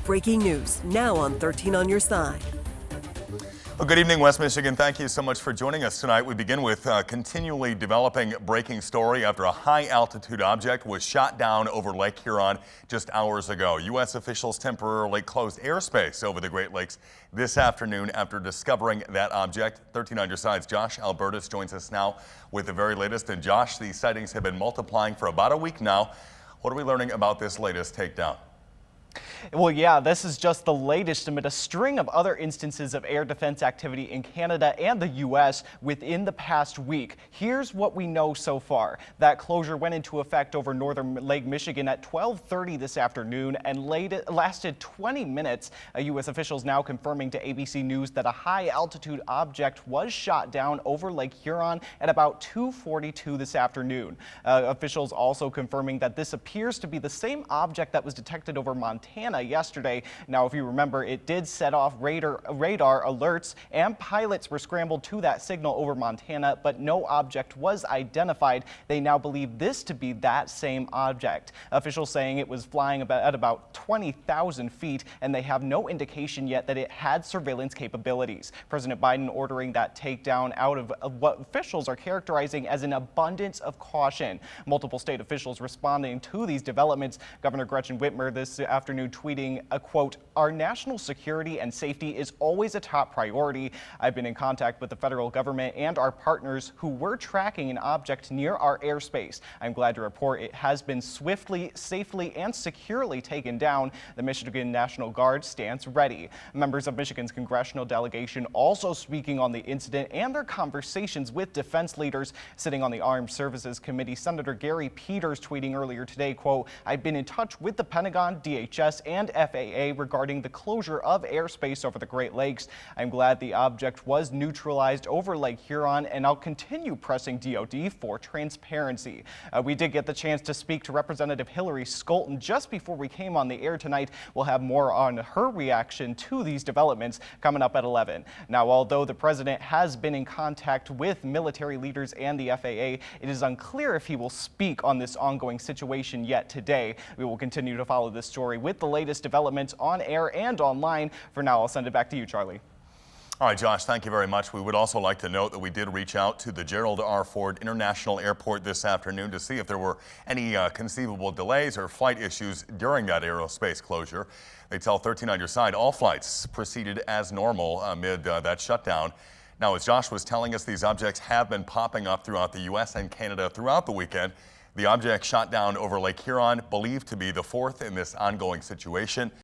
Breaking news now on 13 on your side. Well, good evening, West Michigan. Thank you so much for joining us tonight. We begin with a continually developing breaking story after a high-altitude object was shot down over Lake Huron just hours ago. U.S. officials temporarily closed airspace over the Great Lakes this afternoon after discovering that object. 13 on your side's Josh Albertus joins us now with the very latest. And Josh, these sightings have been multiplying for about a week now. What are we learning about this latest takedown? Well, yeah, this is just the latest amid a string of other instances of air defense activity in Canada and the U.S. within the past week. Here's what we know so far. That closure went into effect over northern Lake Michigan at 12:30 this afternoon and lasted 20 minutes. U.S. officials now confirming to ABC News that a high-altitude object was shot down over Lake Huron at about 2:42 this afternoon. Officials also confirming that this appears to be the same object that was detected over Montana yesterday. Now, if you remember, it did set off radar alerts and pilots were scrambled to that signal over Montana, but no object was identified. They now believe this to be that same object. Officials saying it was flying at about 20,000 feet, and they have no indication yet that it had surveillance capabilities. President Biden ordering that takedown out of what officials are characterizing as an abundance of caution. Multiple state officials responding to these developments. Governor Gretchen Whitmer this afternoon tweeting a quote, "Our national security and safety is always a top priority. I've been in contact with the federal government and our partners who were tracking an object near our airspace. I'm glad to report it has been swiftly, safely, and securely taken down. The Michigan National Guard stands ready." Members of Michigan's congressional delegation also speaking on the incident and their conversations with defense leaders. Sitting on the Armed Services Committee, Senator Gary Peters tweeting earlier today, quote, "I've been in touch with the Pentagon, DHS, and FAA regarding the closure of airspace over the Great Lakes. I'm glad the object was neutralized over Lake Huron, and I'll continue pressing DoD for transparency." We did get the chance to speak to Representative Hillary Skolton just before we came on the air tonight. We'll have more on her reaction to these developments coming up at 11. Now, although the president has been in contact with military leaders and the FAA, it is unclear if he will speak on this ongoing situation yet today. We will continue to follow this story with the latest developments on air and online. For now, I'll send it back to you, Charlie. All right, Josh, thank you very much. We would also like to note that we did reach out to the Gerald R. Ford International Airport this afternoon to see if there were any conceivable delays or flight issues during that aerospace closure. They tell 13 on your side all flights proceeded as normal amid that shutdown. Now, as Josh was telling us, these objects have been popping up throughout the U.S. and Canada throughout the weekend. The object shot down over Lake Huron, believed to be the fourth in this ongoing situation.